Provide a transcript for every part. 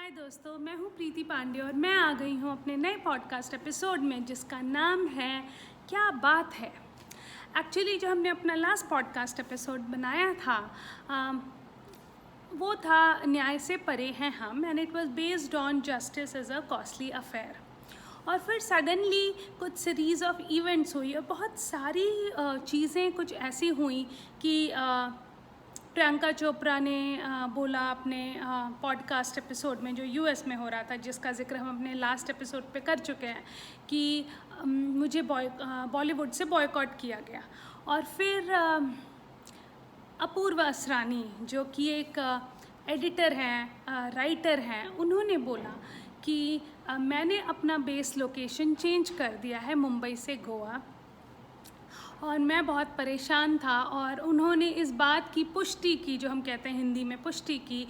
हाय दोस्तों, मैं हूँ प्रीति पांडे और मैं आ गई हूँ अपने नए पॉडकास्ट एपिसोड में जिसका नाम है क्या बात है। एक्चुअली जो हमने अपना लास्ट पॉडकास्ट एपिसोड बनाया था वो था न्याय से परे हैं हम, and it was based on justice is a costly affair. और फिर सडनली कुछ सीरीज़ ऑफ इवेंट्स हुई और बहुत सारी चीज़ें कुछ ऐसी हुई कि प्रियंका चोपड़ा ने बोला अपने पॉडकास्ट एपिसोड में जो यूएस में हो रहा था, जिसका जिक्र हम अपने लास्ट एपिसोड पे कर चुके हैं, कि मुझे बॉलीवुड से बॉयकॉट किया गया। और फिर अपूर्व असरानी जो कि एक एडिटर हैं, राइटर हैं, उन्होंने बोला कि मैंने अपना बेस लोकेशन चेंज कर दिया है मुंबई से गोवा, और मैं बहुत परेशान था। और उन्होंने इस बात की पुष्टि की, जो हम कहते हैं हिंदी में पुष्टि की,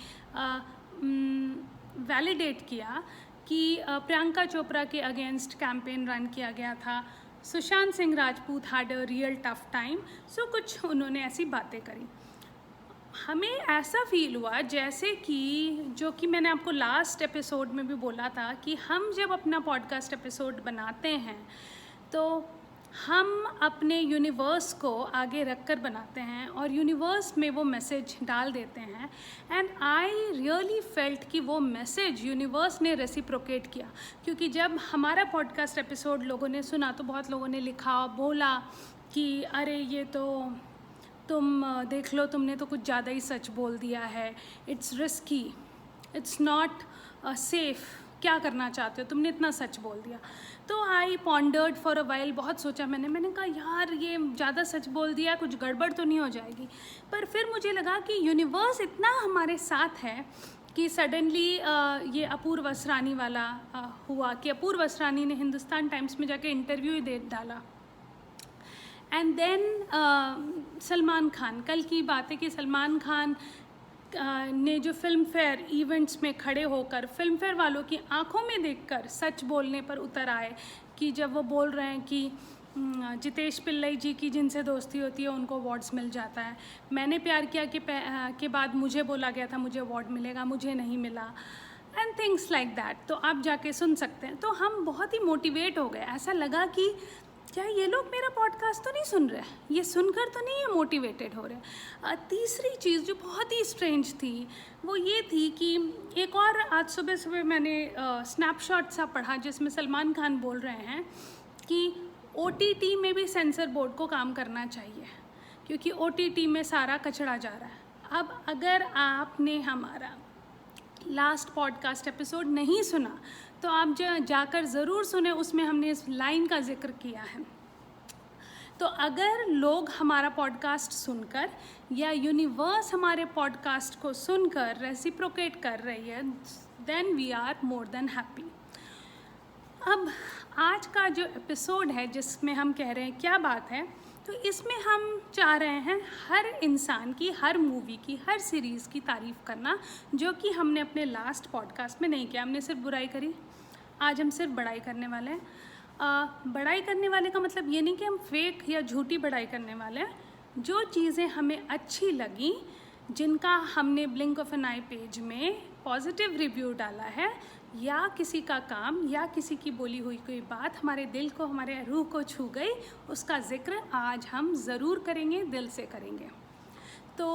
वैलिडेट किया कि प्रियंका चोपड़ा के अगेंस्ट कैंपेन रन किया गया था, Sushant Singh Rajput had a real tough time. So कुछ उन्होंने ऐसी बातें करी। हमें ऐसा फील हुआ जैसे कि, जो कि मैंने आपको लास्ट एपिसोड में भी बोला था, कि हम जब अपना पॉडकास्ट एपिसोड बनाते हैं तो हम अपने यूनिवर्स को आगे रख कर बनाते हैं और यूनिवर्स में वो मैसेज डाल देते हैं। एंड आई रियली फेल्ट कि वो मैसेज यूनिवर्स ने रेसिप्रोकेट किया, क्योंकि जब हमारा पॉडकास्ट एपिसोड लोगों ने सुना तो बहुत लोगों ने लिखा, बोला कि अरे ये तो तुम देख लो, तुमने तो कुछ ज़्यादा ही सच बोल दिया है, it's risky, it's not safe, क्या करना चाहते हो, तुमने इतना सच बोल दिया। तो आई पॉन्डर्ड फॉर अ वाइल, बहुत सोचा मैंने कहा यार ये ज़्यादा सच बोल दिया, कुछ गड़बड़ तो नहीं हो जाएगी। पर फिर मुझे लगा कि यूनिवर्स इतना हमारे साथ है कि सडनली ये अपूर्व असरानी वाला हुआ कि अपूर्व असरानी ने हिंदुस्तान टाइम्स में जाके इंटरव्यू ही दे डाला। एंड देन सलमान खान, कल की बात है कि सलमान खान ने जो फिल्म फेयर इवेंट्स में खड़े होकर फिल्म फेयर वालों की आंखों में देखकर सच बोलने पर उतर आए, कि जब वो बोल रहे हैं कि जितेश पिल्लई जी की जिनसे दोस्ती होती है उनको अवार्ड्स मिल जाता है, मैंने प्यार किया के बाद मुझे बोला गया था मुझे अवार्ड मिलेगा, मुझे नहीं मिला, एंड थिंग्स लाइक दैट। तो आप जाके सुन सकते हैं। तो हम बहुत ही मोटिवेट हो गए, ऐसा लगा कि क्या ये लोग मेरा पॉडकास्ट तो नहीं सुन रहे, ये सुनकर तो नहीं ये मोटिवेटेड हो रहे। तीसरी चीज़ जो बहुत ही स्ट्रेंज थी वो ये थी कि एक और आज सुबह सुबह मैंने स्नैपशॉट सा पढ़ा जिसमें सलमान खान बोल रहे हैं कि OTT में भी सेंसर बोर्ड को काम करना चाहिए, क्योंकि OTT में सारा कचरा जा रहा है। अब अगर आपने हमारा लास्ट पॉडकास्ट एपिसोड नहीं सुना तो आप जाकर ज़रूर सुने, उसमें हमने इस लाइन का जिक्र किया है। तो अगर लोग हमारा पॉडकास्ट सुनकर या यूनिवर्स हमारे पॉडकास्ट को सुनकर रेसिप्रोकेट कर रही है, then we are more than happy. अब आज का जो एपिसोड है जिसमें हम कह रहे हैं क्या बात है, तो इसमें हम चाह रहे हैं हर इंसान की, हर मूवी की, हर सीरीज़ की तारीफ़ करना, जो कि हमने अपने लास्ट पॉडकास्ट में नहीं किया। हमने सिर्फ बुराई करी, आज हम सिर्फ बड़ाई करने वाले हैं। बड़ाई करने वाले का मतलब ये नहीं कि हम फेक या झूठी बड़ाई करने वाले हैं। जो चीज़ें हमें अच्छी लगी, जिनका हमने blink of an eye page में पॉजिटिव रिव्यू डाला है, या किसी का काम या किसी की बोली हुई कोई बात हमारे दिल को, हमारे रूह को छू गई, उसका जिक्र आज हम ज़रूर करेंगे, दिल से करेंगे। तो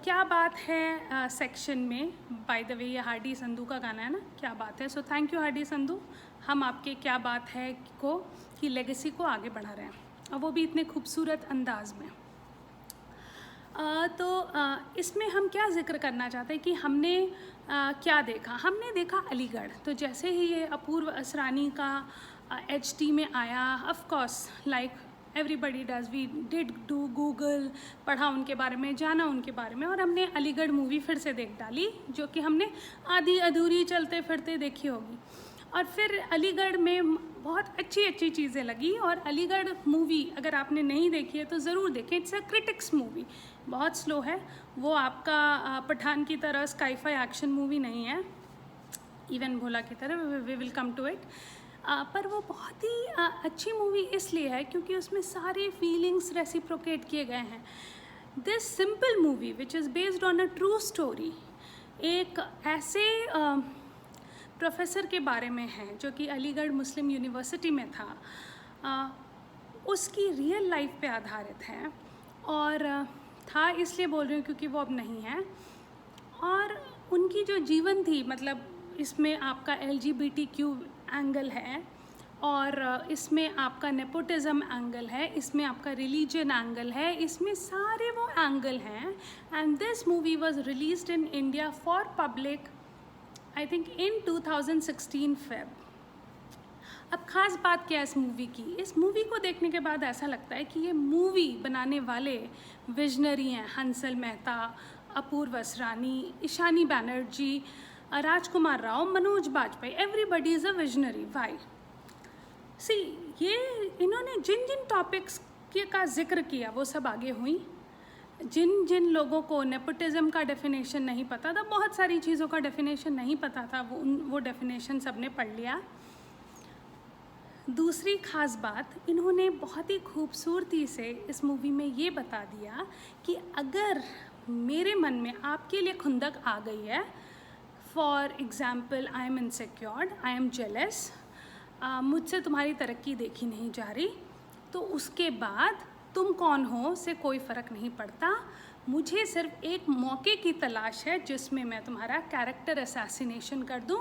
क्या बात है सेक्शन में, बाय द वे ये हार्डी संधू का गाना है ना, क्या बात है। So thank you Hardy Sandhu, हम आपके क्या बात है को की लेगेसी को आगे बढ़ा रहे हैं, और वो भी इतने खूबसूरत अंदाज में। इसमें हम क्या जिक्र करना चाहते हैं कि हमने क्या देखा। हमने देखा अलीगढ़। तो जैसे ही ये अपूर्व असरानी का HT में आया, of course like everybody does, we did do Google, पढ़ा उनके बारे में, जाना उनके बारे में, और हमने अलीगढ़ मूवी फिर से देख डाली, जो कि हमने आधी अधूरी चलते फिरते देखी होगी। और फिर अलीगढ़ में बहुत अच्छी अच्छी चीज़ें लगी, और अलीगढ़ मूवी अगर आपने नहीं देखी है तो ज़रूर देखें। इट्स अ क्रिटिक्स मूवी, बहुत स्लो है, वो आपका पठान की तरह स्काईफाई एक्शन मूवी नहीं है, इवन भोला की तरह, we will come to it. पर वो बहुत ही अच्छी मूवी इसलिए है क्योंकि उसमें सारे फीलिंग्स रेसिप्रोकेट किए गए हैं। This simple movie which is based on a true story, एक ऐसे प्रोफेसर के बारे में है जो कि अलीगढ़ मुस्लिम यूनिवर्सिटी में था, उसकी रियल लाइफ पे आधारित है। और था इसलिए बोल रही हूँ क्योंकि वो अब नहीं है। और उनकी जो जीवन थी, मतलब इसमें आपका LGBTQ एंगल है, और इसमें आपका नेपोटिज़म एंगल है, इसमें आपका रिलीजन एंगल है, इसमें सारे वो एंगल हैं। And this movie was released in India for public I think in 2016 Feb. अब ख़ास बात क्या है इस मूवी की? इस मूवी को देखने के बाद ऐसा लगता है कि ये मूवी बनाने वाले विजनरी हैं। Hansal Mehta, Apurva Asrani, Ishani Banerjee, Rajkumar Rao, Manoj Bajpayee, everybody is a visionary. Why? See, ये इन्होंने जिन जिन टॉपिक्स का जिक्र किया वो सब आगे हुई। जिन जिन लोगों को नेपोटिज़म का डेफिनेशन नहीं पता था, बहुत सारी चीज़ों का डेफिनेशन नहीं पता था, वो डेफिनेशन सब ने पढ़ लिया। दूसरी ख़ास बात, इन्होंने बहुत ही खूबसूरती से इस मूवी में ये बता दिया कि अगर मेरे मन में आपके लिए खुंदक आ गई है, for example I am insecured, I am jealous, मुझसे तुम्हारी तरक्की देखी नहीं जा रही, तो उसके बाद तुम कौन हो से कोई फ़र्क नहीं पड़ता। मुझे सिर्फ एक मौके की तलाश है जिसमें मैं तुम्हारा कैरेक्टर असैसिनेशन कर दूं,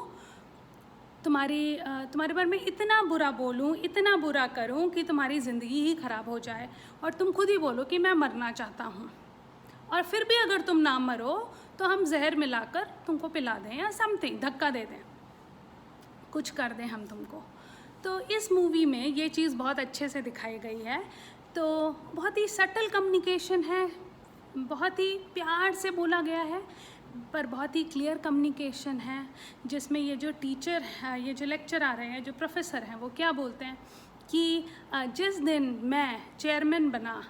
तुम्हारे बारे में इतना बुरा बोलूं, इतना बुरा करूं कि तुम्हारी ज़िंदगी ही ख़राब हो जाए और तुम खुद ही बोलो कि मैं मरना चाहता हूं। और फिर भी अगर तुम ना मरो तो हम जहर मिलाकर तुमको पिला दें या समथिंग, धक्का दे दें, कुछ कर दें हम तुमको। तो इस मूवी में ये चीज़ बहुत अच्छे से दिखाई गई है। तो बहुत ही सटल कम्युनिकेशन है, बहुत ही प्यार से बोला गया है, पर बहुत ही क्लियर कम्युनिकेशन है, जिसमें ये जो टीचर है, ये जो लेक्चर आ रहे हैं, जो प्रोफेसर हैं, वो क्या बोलते हैं कि जिस दिन मैं चेयरमैन बना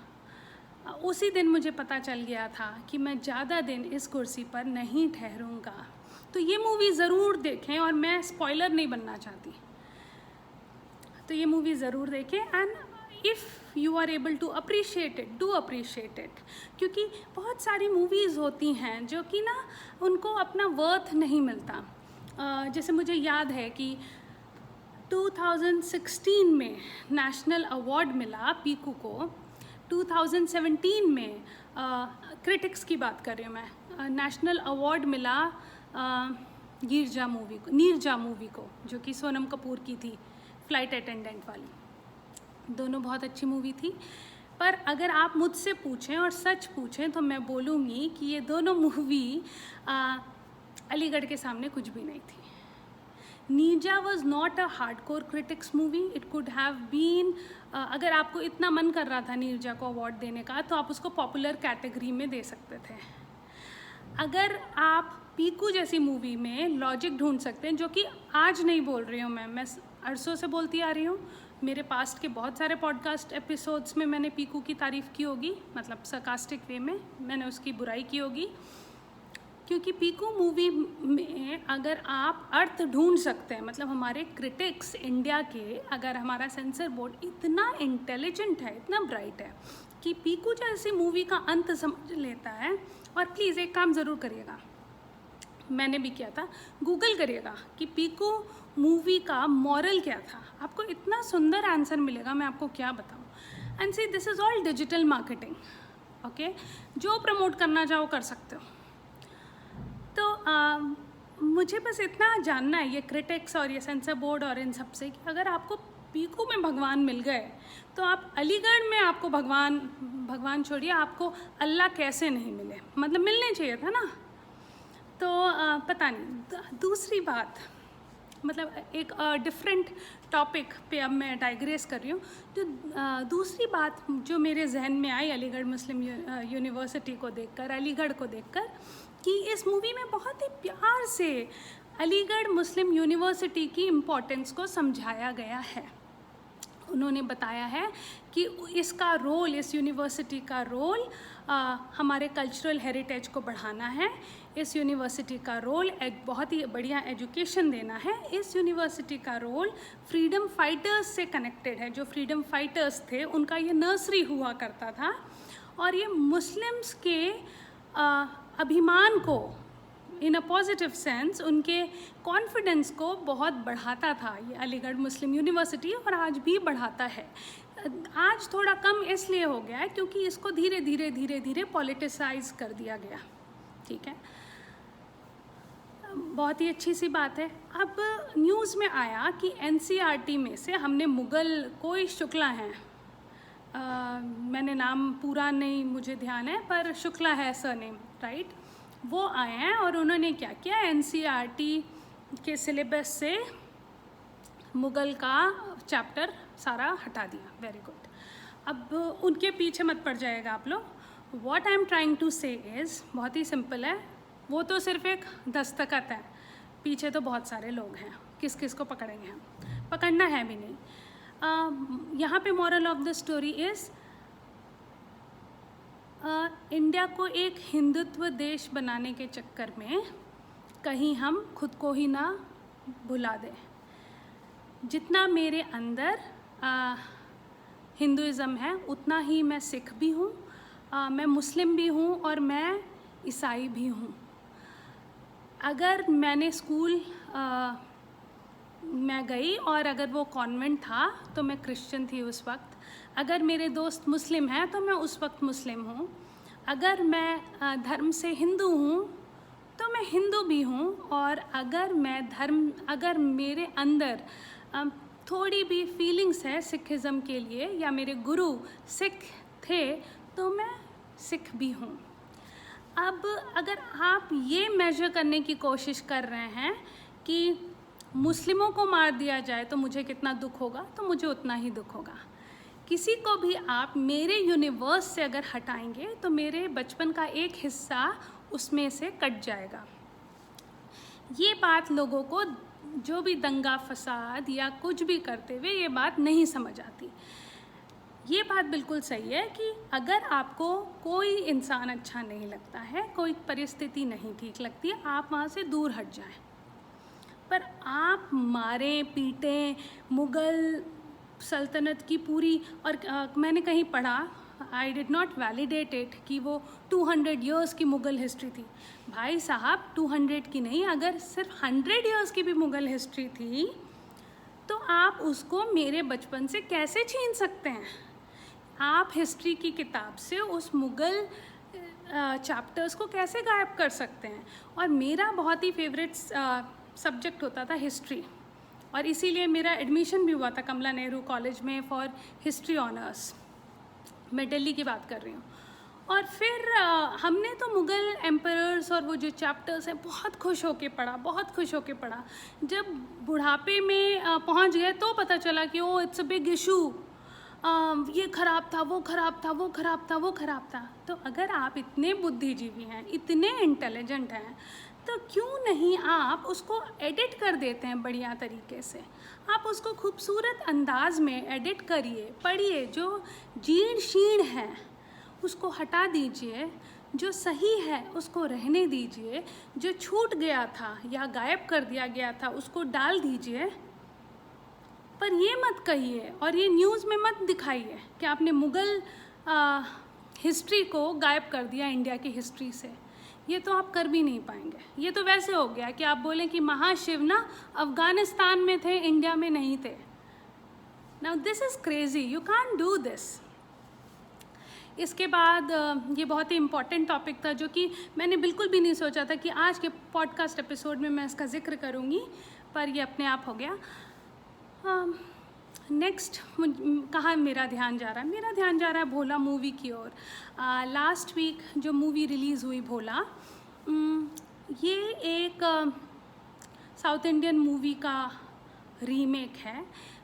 उसी दिन मुझे पता चल गया था कि मैं ज़्यादा दिन इस कुर्सी पर नहीं ठहरूंगा। तो ये मूवी ज़रूर देखें, और मैं स्पॉइलर नहीं बनना चाहती, तो ये मूवी ज़रूर देखें। And if you are able to appreciate it, do appreciate it, क्योंकि बहुत सारी मूवीज़ होती हैं जो कि ना उनको अपना वर्थ नहीं मिलता। जैसे मुझे याद है कि 2016 में नेशनल अवार्ड मिला पीकू को, 2017 में क्रिटिक्स की बात कर रही हूँ मैं, नेशनल अवार्ड मिला नीरजा मूवी को, जो कि सोनम कपूर की थी, फ्लाइट अटेंडेंट वाली। दोनों बहुत अच्छी मूवी थी, पर अगर आप मुझसे पूछें और सच पूछें तो मैं बोलूँगी कि ये दोनों मूवी अलीगढ़ के सामने कुछ भी नहीं थी। Neerja was not a hardcore critics movie, it could have been, अगर आपको इतना मन कर रहा था नीरजा को अवार्ड देने का तो आप उसको पॉपुलर कैटेगरी में दे सकते थे। अगर आप पीकू जैसी मूवी में लॉजिक ढूंढ सकते हैं, जो कि आज नहीं बोल रही हूँ मैं अरसों से बोलती आ रही हूँ, मेरे पास्ट के बहुत सारे पॉडकास्ट एपिसोड्स में मैंने पीकू की तारीफ़ की होगी, मतलब सरकास्टिक वे में मैंने उसकी बुराई की होगी, क्योंकि पीकू मूवी में अगर आप अर्थ ढूंढ सकते हैं, मतलब हमारे क्रिटिक्स इंडिया के, अगर हमारा सेंसर बोर्ड इतना इंटेलिजेंट है, इतना ब्राइट है कि पीकू जैसी मूवी का अंत समझ लेता है। और प्लीज़ एक काम ज़रूर करिएगा, मैंने भी किया था, गूगल करिएगा कि पीकू मूवी का मॉरल क्या था, आपको इतना सुंदर आंसर मिलेगा, मैं आपको क्या बताऊँ। And see, this is all digital marketing, okay, जो प्रमोट करना चाहो कर सकते हो। तो मुझे बस इतना जानना है ये क्रिटिक्स और ये सेंसर बोर्ड और इन सब से, कि अगर आपको पीकू में भगवान मिल गए तो आप अलीगढ़ में आपको भगवान छोड़िए, आपको अल्लाह कैसे नहीं मिले, मतलब मिलने चाहिए था ना। तो पता नहीं। दूसरी बात, मतलब एक डिफरेंट टॉपिक पे अब मैं डाइग्रेस कर रही हूँ। तो दूसरी बात जो मेरे जहन में आई अलीगढ़ मुस्लिम यूनिवर्सिटी को देखकर, अलीगढ़ को देखकर, कि इस मूवी में बहुत ही प्यार से अलीगढ़ मुस्लिम यूनिवर्सिटी की इम्पोर्टेंस को समझाया गया है। उन्होंने बताया है कि इसका रोल, इस यूनिवर्सिटी का रोल हमारे कल्चरल हेरिटेज को बढ़ाना है, इस यूनिवर्सिटी का रोल एक बहुत ही बढ़िया एजुकेशन देना है, इस यूनिवर्सिटी का रोल फ्रीडम फाइटर्स से कनेक्टेड है। जो फ्रीडम फाइटर्स थे उनका ये नर्सरी हुआ करता था, और ये मुस्लिम्स के अभिमान को इन अ पॉजिटिव सेंस उनके कॉन्फिडेंस को बहुत बढ़ाता था ये अलीगढ़ मुस्लिम यूनिवर्सिटी, और आज भी बढ़ाता है। आज थोड़ा कम इसलिए हो गया है क्योंकि इसको धीरे धीरे धीरे धीरे पॉलिटिसाइज कर दिया गया। ठीक है, बहुत ही अच्छी सी बात है। अब न्यूज़ में आया कि एनसीईआरटी में से हमने मुग़ल कोई शुक्ला हैं, मैंने नाम पूरा नहीं मुझे ध्यान है, पर शुक्ला है सरनेम, राइट, वो आए हैं और उन्होंने क्या किया, एनसीईआरटी के सिलेबस से मुग़ल का चैप्टर सारा हटा दिया। Very good. अब उनके पीछे मत पड़ जाएगा आप लोग। What I am trying to say is, बहुत ही सिंपल है, वो तो सिर्फ एक दस्तखत है, पीछे तो बहुत सारे लोग हैं, किस किस को पकड़ेंगे हम, पकड़ना है भी नहीं। यहाँ पे moral of the story is India को एक हिंदुत्व देश बनाने के चक्कर में कहीं हम खुद को ही ना भुला दें। जितना मेरे अंदर हिंदुइज़्म है उतना ही मैं सिख भी हूँ, मैं मुस्लिम भी हूँ और मैं ईसाई भी हूँ। अगर मैंने स्कूल मैं गई और अगर वो कॉन्वेंट था तो मैं क्रिश्चियन थी उस वक्त, अगर मेरे दोस्त मुस्लिम हैं तो मैं उस वक्त मुस्लिम हूँ, अगर मैं धर्म से हिंदू हूँ तो मैं हिंदू भी हूँ, और अगर मेरे अंदर थोड़ी भी फीलिंग्स है सिखिज़म के लिए या मेरे गुरु सिख थे तो मैं सिख भी हूँ। अब अगर आप ये मेजर करने की कोशिश कर रहे हैं कि मुस्लिमों को मार दिया जाए तो मुझे कितना दुख होगा, तो मुझे उतना ही दुख होगा। किसी को भी आप मेरे यूनिवर्स से अगर हटाएंगे तो मेरे बचपन का एक हिस्सा उसमें से कट जाएगा। ये बात लोगों को जो भी दंगा फसाद या कुछ भी करते हुए ये बात नहीं समझ आती। ये बात बिल्कुल सही है कि अगर आपको कोई इंसान अच्छा नहीं लगता है, कोई परिस्थिति नहीं ठीक लगती है, आप वहाँ से दूर हट जाएं। पर आप मारें पीटें, मुग़ल सल्तनत की पूरी, और मैंने कहीं पढ़ा, I did not validate it, कि वो 200 ईयर्स की मुग़ल हिस्ट्री थी। भाई साहब 200 की नहीं, अगर सिर्फ 100 ईयर्स की भी मुग़ल हिस्ट्री थी तो आप उसको मेरे बचपन से कैसे छीन सकते हैं? आप हिस्ट्री की किताब से उस मुग़ल चैप्टर्स को कैसे गायब कर सकते हैं? और मेरा बहुत ही फेवरेट सब्जेक्ट होता था हिस्ट्री, और इसीलिए मेरा एडमिशन भी हुआ था कमला नेहरू कॉलेज में फॉर हिस्ट्री ऑनर्स। मैं दिल्ली की बात कर रही हूँ। और फिर हमने तो मुग़ल एम्परर्स और वो जो चैप्टर्स हैं बहुत खुश होके पढ़ा, बहुत खुश होके पढ़ा। जब बुढ़ापे में पहुँच गए तो पता चला कि oh it's a big issue, ये ख़राब था, वो ख़राब था, वो ख़राब था, वो ख़राब था। तो अगर आप इतने बुद्धिजीवी हैं, इतने इंटेलिजेंट हैं, तो क्यों नहीं आप उसको एडिट कर देते हैं बढ़िया तरीके से? आप उसको खूबसूरत अंदाज में एडिट करिए, पढ़िए, जो जीर्ण शीर्ण है उसको हटा दीजिए, जो सही है उसको रहने दीजिए, जो छूट गया था या गायब कर दिया गया था उसको डाल दीजिए। पर ये मत कहिए और ये न्यूज़ में मत दिखाइए कि आपने मुग़ल हिस्ट्री को गायब कर दिया इंडिया की हिस्ट्री से। ये तो आप कर भी नहीं पाएंगे। ये तो वैसे हो गया कि आप बोलें कि महाशिव ना अफ़गानिस्तान में थे, इंडिया में नहीं थे। Now this is crazy, you can't do this. इसके बाद ये बहुत ही इम्पॉर्टेंट टॉपिक था जो कि मैंने बिल्कुल भी नहीं सोचा था कि आज के पॉडकास्ट एपिसोड में मैं इसका जिक्र करूँगी, पर ये अपने आप हो गया। नेक्स्ट कहाँ मेरा ध्यान जा रहा है? मेरा ध्यान जा रहा है भोला मूवी की ओर। लास्ट वीक जो मूवी रिलीज़ हुई भोला, ये एक साउथ इंडियन मूवी का रीमेक है,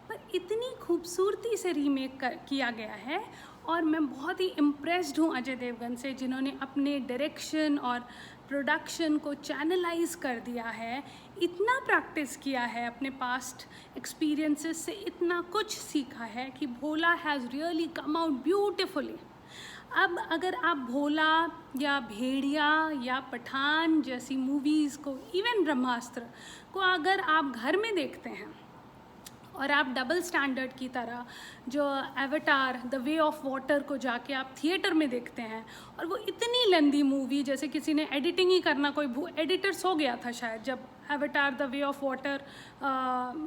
पर इतनी खूबसूरती से रीमेक किया गया है, और मैं बहुत ही इम्प्रेस्ड हूँ अजय देवगन से, जिन्होंने अपने डायरेक्शन और प्रोडक्शन को चैनलाइज कर दिया है, इतना प्रैक्टिस किया है, अपने पास्ट एक्सपीरियंसेस से इतना कुछ सीखा है कि Bholaa has really come out beautifully. अब अगर आप भोला या भेड़िया या पठान जैसी मूवीज़ को, इवन ब्रह्मास्त्र को अगर आप घर में देखते हैं और आप डबल स्टैंडर्ड की तरह जो avatar the way of water को जाके आप थिएटर में देखते हैं, और वो इतनी लेंदी मूवी, जैसे किसी ने एडिटिंग ही करना, कोई एडिटर्स हो गया था शायद जब Avatar the way of water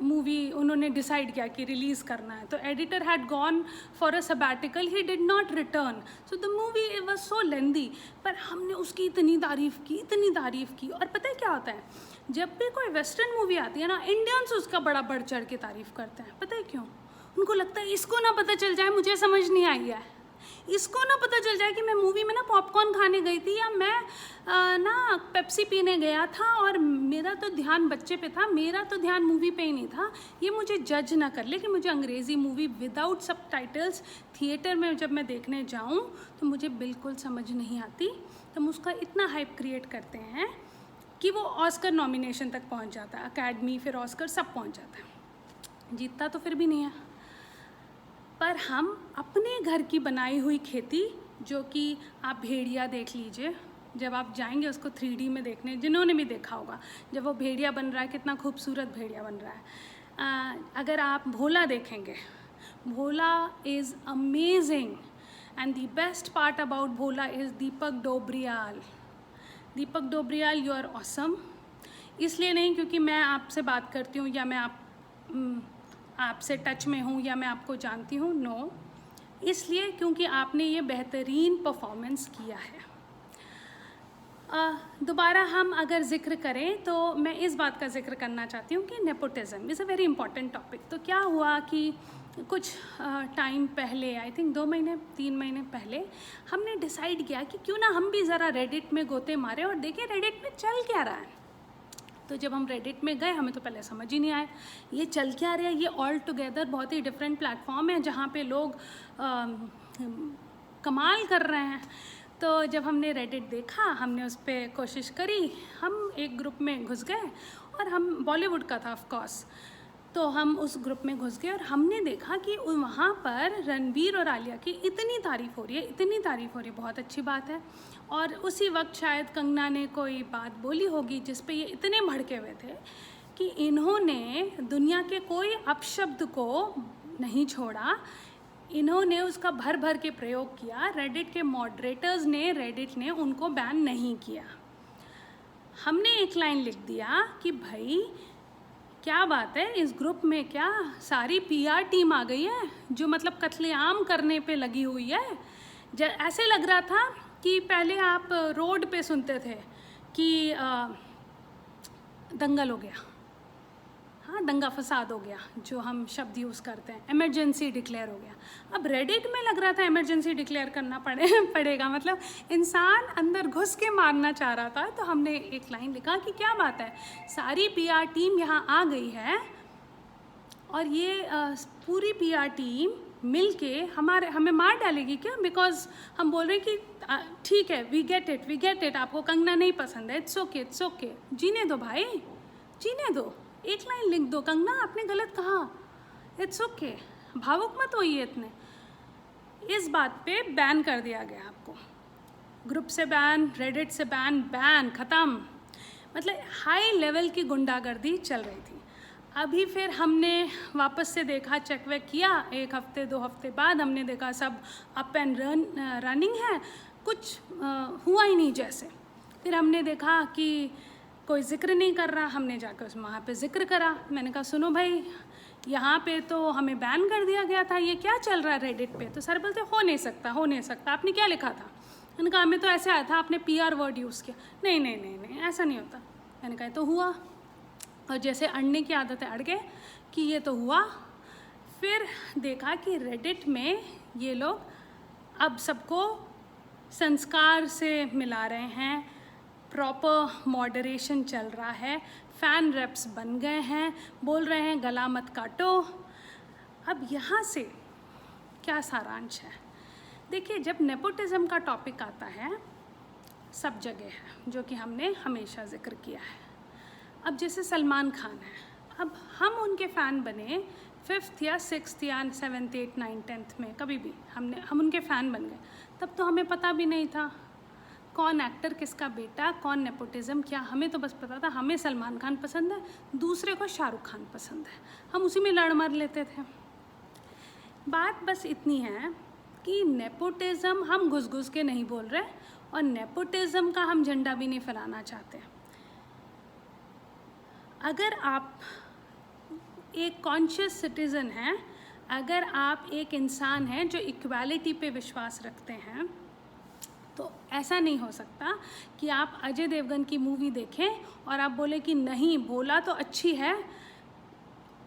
movie उन्होंने डिसाइड किया कि रिलीज़ करना है, तो editor had gone for a sabbatical, he did not return, so the movie was so lengthy. पर हमने उसकी इतनी तारीफ़ की, इतनी तारीफ़ की। और पता है क्या होता है, जब भी कोई वेस्टर्न मूवी आती है ना, इंडियंस उसका बड़ा बढ़ चढ़ के तारीफ़ करते हैं। पता है क्यों? उनको लगता है इसको ना पता चल जाए मुझे समझ नहीं आई है, इसको ना पता चल जाए कि मैं मूवी में ना पॉपकॉर्न खाने गई थी, या मैं ना पेप्सी पीने गया था और मेरा तो ध्यान बच्चे पे था, मेरा तो ध्यान मूवी पे ही नहीं था। ये मुझे जज ना कर ले कि मुझे अंग्रेज़ी मूवी विदाउट सबटाइटल्स थिएटर में जब मैं देखने जाऊं तो मुझे बिल्कुल समझ नहीं आती। तो हम उसका इतना हाइप क्रिएट करते हैं कि वो ऑस्कर नॉमिनेशन तक पहुंच जाता है, अकेडमी फिर ऑस्कर सब पहुंच जाता है, जीतता तो फिर भी नहीं है। पर हम अपने घर की बनाई हुई खेती, जो कि आप भेड़िया देख लीजिए, जब आप जाएंगे उसको 3D में देखने, जिन्होंने भी देखा होगा जब वो भेड़िया बन रहा है, कितना खूबसूरत भेड़िया बन रहा है। अगर आप भोला देखेंगे, Bholaa is amazing, and the best part about Bholaa is Deepak Dobriyal. Deepak Dobriyal, you are awesome. इसलिए नहीं क्योंकि मैं आपसे बात करती हूँ या मैं आपसे टच में हूँ या मैं आपको जानती हूँ, नो, इसलिए क्योंकि आपने ये बेहतरीन परफॉर्मेंस किया है। दोबारा हम अगर जिक्र करें तो मैं इस बात का जिक्र करना चाहती हूँ कि nepotism is a very important topic. तो क्या हुआ कि कुछ टाइम पहले, आई थिंक 2 महीने 3 महीने पहले, हमने डिसाइड किया कि क्यों ना हम भी ज़रा रेडिट में गोते मारे और देखें रेडिट में चल क्या रहा है। तो जब हम रेडिट में गए, हमें तो पहले समझ ही नहीं आया ये चल क्या रहा है। ये ऑल टुगेदर बहुत ही डिफरेंट प्लेटफॉर्म है जहाँ पे लोग कमाल कर रहे हैं। तो जब हमने रेडिट देखा, हमने उस पर कोशिश करी, हम एक ग्रुप में घुस गए, और हम बॉलीवुड का था ऑफ कोर्स, तो हम उस ग्रुप में घुस गए और हमने देखा कि वहाँ पर रणबीर और आलिया की इतनी तारीफ़ हो रही है, इतनी तारीफ़ हो रही है, बहुत अच्छी बात है। और उसी वक्त शायद कंगना ने कोई बात बोली होगी जिस पे ये इतने भड़के हुए थे कि इन्होंने दुनिया के कोई अपशब्द को नहीं छोड़ा, इन्होंने उसका भर भर के प्रयोग किया। रेडिट के मॉडरेटर्स ने, रेडिट ने उनको बैन नहीं किया। हमने एक लाइन लिख दिया कि भाई क्या बात है, इस ग्रुप में क्या सारी PR टीम आ गई है जो मतलब कत्लेआम करने पे लगी हुई है। ऐसे लग रहा था कि पहले आप रोड पे सुनते थे कि दंगल हो गया, हाँ दंगा फसाद हो गया, जो हम शब्द यूज़ करते हैं, इमरजेंसी डिक्लेयर हो गया। अब रेडिट में लग रहा था इमरजेंसी डिक्लेयर करना पड़ेगा, मतलब इंसान अंदर घुस के मारना चाह रहा था। तो हमने एक लाइन लिखा कि क्या बात है, सारी PR टीम यहाँ आ गई है और ये पूरी PR टीम मिल के हमें मार डालेगी क्या, बिकॉज हम बोल रहे हैं कि ठीक है, वी गेट इट, आपको कंगना नहीं पसंद है, इट्स ओके, जीने दो भाई, जीने दो, एक लाइन लिख दो, कंगना आपने गलत कहा, इट्स ओके, भावुक मत होइए इतने। इस बात पे बैन कर दिया गया आपको, ग्रुप से बैन, रेडिट से बैन ख़त्म। मतलब हाई लेवल की गुंडागर्दी चल रही थी। अभी फिर हमने वापस से देखा, चेक वेक किया, 1 हफ्ते 2 हफ्ते बाद हमने देखा सब अप एंड रनिंग है, कुछ हुआ ही नहीं जैसे। फिर हमने देखा कि कोई जिक्र नहीं कर रहा, हमने जाकर उस वहाँ पे जिक्र करा। मैंने कहा सुनो भाई, यहाँ पे तो हमें बैन कर दिया गया था, ये क्या चल रहा है रेडिट पे। तो सर बोलते हो नहीं सकता, आपने क्या लिखा था। मैंने कहा हमें तो ऐसे आया था, आपने PR वर्ड यूज़ किया। नहीं ऐसा नहीं होता। मैंने कहा तो हुआ, और जैसे अड़ने की आदत है अड़ गए कि ये तो हुआ। फिर देखा कि रेडिट में ये लोग अब सबको संस्कार से मिला रहे हैं, प्रॉपर मॉडरेशन चल रहा है, फ़ैन रेप्स बन गए हैं, बोल रहे हैं गला मत काटो। अब यहाँ से क्या सारांश है? देखिए, जब नेपोटिज़म का टॉपिक आता है सब जगह है, जो कि हमने हमेशा जिक्र किया है। अब जैसे सलमान खान है, अब हम उनके फ़ैन बने 5th या 6th या 7th 8th 9th 10th में, कभी भी हम उनके फ़ैन बन गए। तब तो हमें पता भी नहीं था, कौन एक्टर किसका बेटा, कौन नेपोटिज्म क्या, हमें तो बस पता था हमें सलमान खान पसंद है, दूसरे को शाहरुख खान पसंद है, हम उसी में लड़ मर लेते थे। बात बस इतनी है कि नेपोटिज्म हम घुस घुस के नहीं बोल रहे, और नेपोटिज्म का हम झंडा भी नहीं फहराना चाहते। अगर आप एक कॉन्शियस सिटीज़न हैं, अगर आप एक इंसान हैं जो इक्वालिटी पे विश्वास रखते हैं, तो ऐसा नहीं हो सकता कि आप अजय देवगन की मूवी देखें और आप बोलें कि नहीं भोला तो अच्छी है,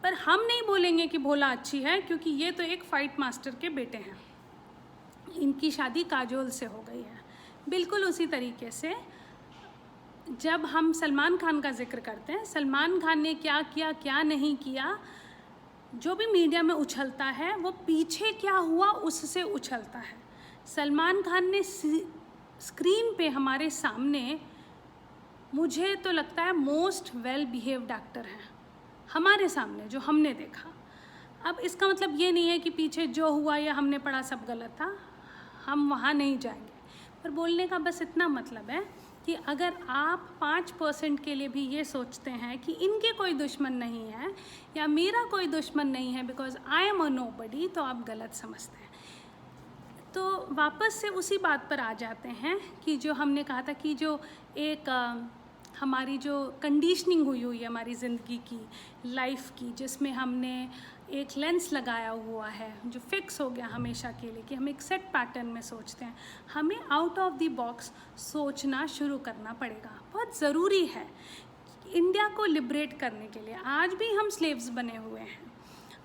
पर हम नहीं बोलेंगे कि भोला अच्छी है क्योंकि ये तो एक फाइट मास्टर के बेटे हैं, इनकी शादी काजोल से हो गई है। बिल्कुल उसी तरीके से जब हम सलमान खान का जिक्र करते हैं, सलमान खान ने क्या किया क्या नहीं किया, जो भी मीडिया में उछलता है वो पीछे क्या हुआ उससे उछलता है। सलमान खान ने स्क्रीन पे हमारे सामने, मुझे तो लगता है मोस्ट वेल बिहेव्ड एक्टर हैं हमारे सामने जो हमने देखा। अब इसका मतलब ये नहीं है कि पीछे जो हुआ या हमने पढ़ा सब गलत था, हम वहाँ नहीं जाएंगे, पर बोलने का बस इतना मतलब है कि अगर आप 5% के लिए भी ये सोचते हैं कि इनके कोई दुश्मन नहीं है या मेरा कोई दुश्मन नहीं है because I am a nobody, तो आप गलत समझते हैं। तो वापस से उसी बात पर आ जाते हैं कि जो हमने कहा था कि जो एक हमारी जो कंडीशनिंग हुई है हमारी ज़िंदगी की, लाइफ की, जिसमें हमने एक लेंस लगाया हुआ है जो फिक्स हो गया हमेशा के लिए कि हम एक सेट पैटर्न में सोचते हैं, हमें आउट ऑफ द बॉक्स सोचना शुरू करना पड़ेगा। बहुत ज़रूरी है इंडिया को लिबरेट करने के लिए। आज भी हम स्लेव्स बने हुए हैं।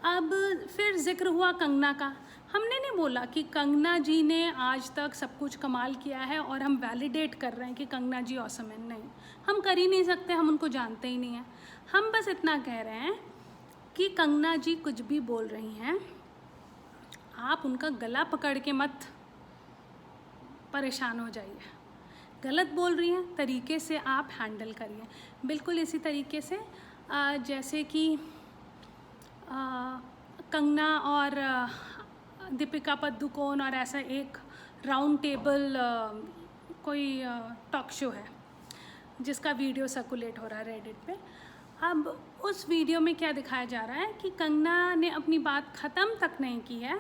अब फिर जिक्र हुआ कंगना का। हमने नहीं बोला कि कंगना जी ने आज तक सब कुछ कमाल किया है और हम वैलिडेट कर रहे हैं कि कंगना जी ऑसम है, नहीं, हम कर ही नहीं सकते, हम उनको जानते ही नहीं हैं। हम बस इतना कह रहे हैं कि कंगना जी कुछ भी बोल रही हैं, आप उनका गला पकड़ के मत परेशान हो जाइए। गलत बोल रही हैं, तरीके से आप हैंडल करिए। बिल्कुल इसी तरीके से जैसे कि कंगना और दीपिका पादुकोण और ऐसा एक राउंड टेबल कोई टॉक शो है जिसका वीडियो सर्कुलेट हो रहा है रेडिट पे। अब उस वीडियो में क्या दिखाया जा रहा है कि कंगना ने अपनी बात ख़त्म तक नहीं की है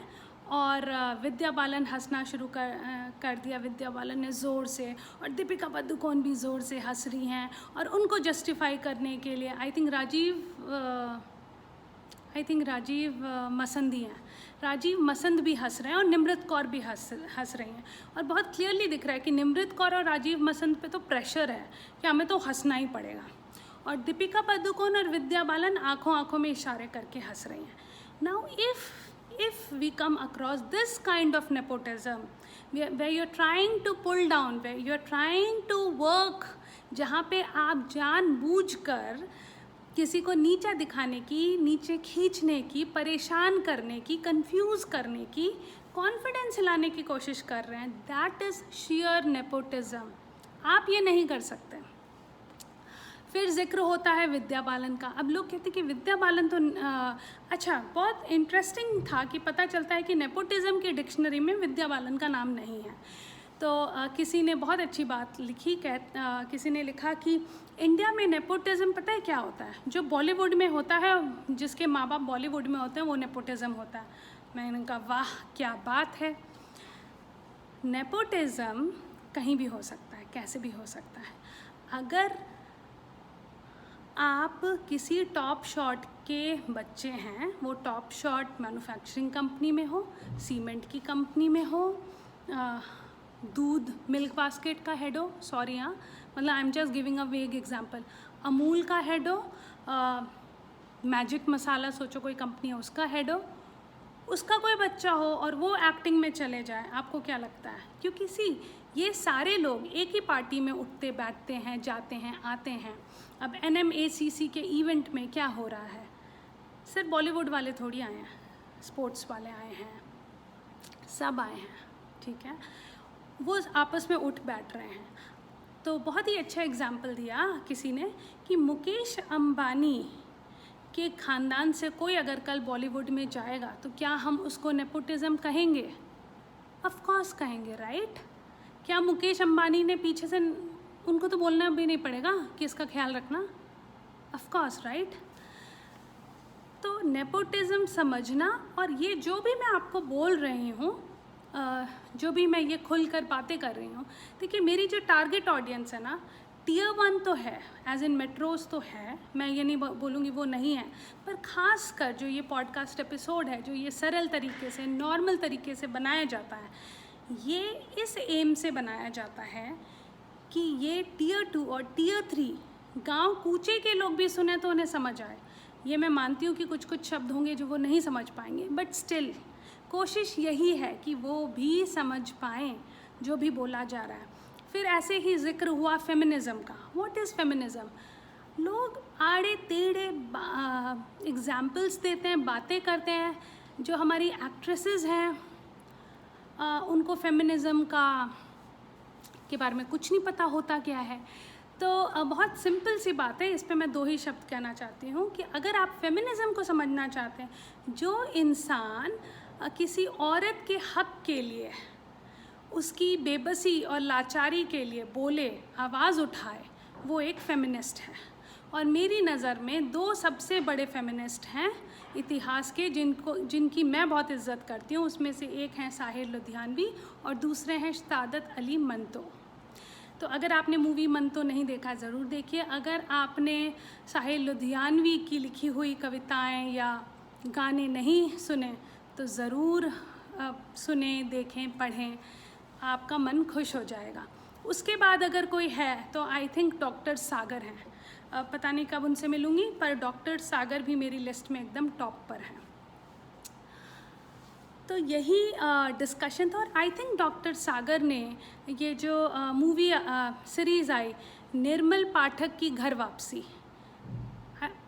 और विद्या बालन हंसना शुरू कर दिया। विद्या बालन ने ज़ोर से, और दीपिका पादुकोण भी ज़ोर से हंस रही हैं, और उनको जस्टिफाई करने के लिए आई थिंक राजीव मसंदी हैं, राजीव मसंद भी हंस रहे हैं और निमृत कौर भी हंस रही हैं। और बहुत क्लियरली दिख रहा है कि निमृत कौर और राजीव मसंद पे तो प्रेशर है कि हमें तो हंसना ही पड़ेगा, और दीपिका पादुकोण और विद्या बालन आँखों आँखों में इशारे करके हंस रही हैं। Now if we come across this kind of nepotism where you're trying to pull down, where you're trying to work, जहाँ पे आप जानबूझकर किसी को नीचा दिखाने की, नीचे खींचने की, परेशान करने की, कंफ्यूज करने की, कॉन्फिडेंस हिलाने की कोशिश कर रहे हैं, दैट इज़ sheer nepotism। आप ये नहीं कर सकते। फिर जिक्र होता है विद्या बालन का। अब लोग कहते हैं कि विद्या बालन तो अच्छा, बहुत इंटरेस्टिंग था कि पता चलता है कि नेपोटिज्म की डिक्शनरी में विद्या बालन का नाम नहीं है। तो किसी ने बहुत अच्छी बात लिखी, किसी ने लिखा कि इंडिया में नेपोटिज्म पता है क्या होता है, जो बॉलीवुड में होता है, जिसके माँ बाप बॉलीवुड में होते हैं, वो नेपोटिज्म होता है। मैंने कहा वाह क्या बात है। नेपोटिज्म कहीं भी हो सकता है, कैसे भी हो सकता है। अगर आप किसी टॉप शॉट के बच्चे हैं, वो टॉप शॉट मैन्युफैक्चरिंग कंपनी में हो, सीमेंट की कंपनी में हो, दूध मिल्क बास्केट का हेड हो, सॉरी हाँ, मतलब I am just giving a वेग एग्जांपल, अमूल का हेड हो, मैजिक मसाला सोचो कोई कंपनी है उसका हेड हो, उसका कोई बच्चा हो और वो एक्टिंग में चले जाए, आपको क्या लगता है? क्योंकि ये सारे लोग एक ही पार्टी में उठते बैठते हैं, जाते हैं, आते हैं। अब NMACC के इवेंट में क्या हो रहा है, सिर्फ बॉलीवुड वाले थोड़ी आए हैं, स्पोर्ट्स वाले आए हैं, सब आए हैं, ठीक है, वो आपस में उठ बैठ रहे हैं। तो बहुत ही अच्छा एग्जाम्पल दिया किसी ने कि मुकेश अंबानी के ख़ानदान से कोई अगर कल बॉलीवुड में जाएगा तो क्या हम उसको नेपोटिज्म कहेंगे? ऑफ कोर्स कहेंगे, राइट? क्या मुकेश अंबानी ने पीछे से, उनको तो बोलना भी नहीं पड़ेगा कि इसका ख्याल रखना, ऑफ कोर्स, राइट। तो नेपोटिज्म समझना, और ये जो भी मैं आपको बोल रही हूँ, जो भी मैं ये खुल कर बातें कर रही हूँ, देखिए मेरी जो टारगेट ऑडियंस है ना, टियर 1 तो है, एज इन मेट्रोज तो है, मैं ये नहीं बोलूँगी वो नहीं है, पर ख़ास कर जो ये पॉडकास्ट एपिसोड है, जो ये सरल तरीके से, नॉर्मल तरीके से बनाया जाता है, ये इस एम से बनाया जाता है कि ये टियर 2 और टियर 3 गांव कूचे के लोग भी सुने तो उन्हें समझ आए। ये मैं मानती हूँ कि कुछ कुछ शब्द होंगे जो वो नहीं समझ पाएंगे, बट स्टिल कोशिश यही है कि वो भी समझ पाएँ जो भी बोला जा रहा है। फिर ऐसे ही जिक्र हुआ फेमिनिज़म का। What is feminism? लोग आड़े टेढ़े एग्जाम्पल्स देते हैं, बातें करते हैं। जो हमारी एक्ट्रेसेस हैं उनको फेमिनिज़म के बारे में कुछ नहीं पता होता क्या है। तो बहुत सिंपल सी बात है, इस पे मैं 2 ही शब्द कहना चाहती हूँ कि अगर आप फेमिनिज़म को समझना चाहते हैं, जो इंसान किसी औरत के हक़ के लिए, उसकी बेबसी और लाचारी के लिए बोले, आवाज़ उठाए, वो एक फेमिनिस्ट है। और मेरी नज़र में 2 सबसे बड़े फेमिनिस्ट हैं इतिहास के, जिनकी मैं बहुत इज़्ज़त करती हूँ। उसमें से एक हैं साहिर लुधियानवी और दूसरे हैं सादत अली मंतो। तो अगर आपने मूवी मंतो नहीं देखा, ज़रूर देखिए। अगर आपने साहिर लुधियानवी की लिखी हुई कविताएं या गाने नहीं सुने तो ज़रूर सुने, देखें, पढ़ें, आपका मन खुश हो जाएगा। उसके बाद अगर कोई है तो आई थिंक डॉक्टर सागर हैं। पता नहीं कब उनसे मिलूँगी, पर डॉक्टर सागर भी मेरी लिस्ट में एकदम टॉप पर हैं। तो यही डिस्कशन था। और आई थिंक डॉक्टर सागर ने ये जो मूवी सीरीज़ आई निर्मल पाठक की घर वापसी,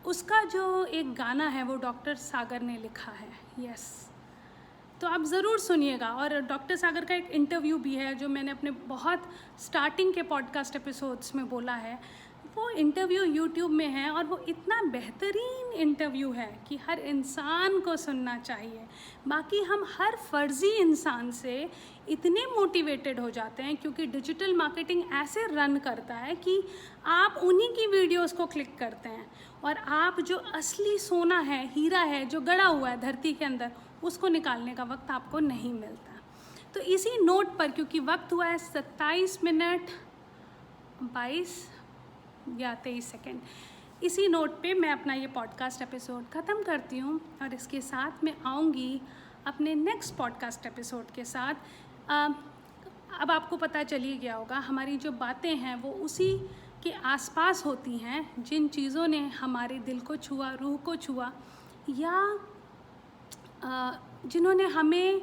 उसका जो एक गाना है वो डॉक्टर सागर ने लिखा है। यस, तो आप ज़रूर सुनिएगा। और डॉक्टर सागर का एक इंटरव्यू भी है जो मैंने अपने बहुत स्टार्टिंग के पॉडकास्ट एपिसोड्स में बोला है। वो इंटरव्यू यूट्यूब में है और वो इतना बेहतरीन इंटरव्यू है कि हर इंसान को सुनना चाहिए। बाकी हम हर फर्जी इंसान से इतने मोटिवेटेड हो जाते हैं क्योंकि डिजिटल मार्केटिंग ऐसे रन करता है कि आप उन्हीं की वीडियोस को क्लिक करते हैं और आप जो असली सोना है, हीरा है जो गड़ा हुआ है धरती के अंदर, उसको निकालने का वक्त आपको नहीं मिलता। तो इसी नोट पर, क्योंकि वक्त हुआ है 27 मिनट 22 या 23 सेकेंड, इसी नोट पे मैं अपना ये पॉडकास्ट एपिसोड ख़त्म करती हूँ और इसके साथ मैं आऊँगी अपने नेक्स्ट पॉडकास्ट एपिसोड के साथ। अब आपको पता चल ही गया होगा, हमारी जो बातें हैं वो उसी के आसपास होती हैं जिन चीज़ों ने हमारे दिल को छुआ, रूह को छुआ, या जिन्होंने हमें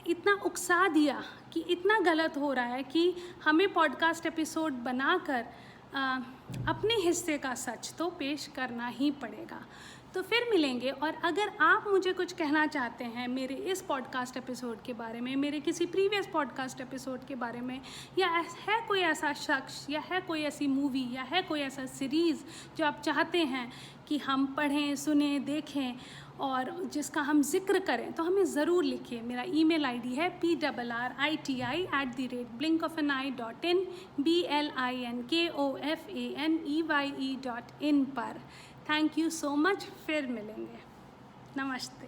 इतना उकसा दिया कि इतना गलत हो रहा है कि हमें पॉडकास्ट एपिसोड बनाकर अपने हिस्से का सच तो पेश करना ही पड़ेगा। तो फिर मिलेंगे। और अगर आप मुझे कुछ कहना चाहते हैं मेरे इस पॉडकास्ट एपिसोड के बारे में, मेरे किसी प्रीवियस पॉडकास्ट एपिसोड के बारे में, या है कोई ऐसा शख्स, या है कोई ऐसी मूवी, या है कोई ऐसा सीरीज़ जो आप चाहते हैं कि हम पढ़ें, सुने, देखें और जिसका हम जिक्र करें, तो हमें ज़रूर लिखिए। मेरा ईमेल आईडी है prriti@blinkofaneye.in blinkofane.in पर। Thank you so much. फिर मिलेंगे। नमस्ते।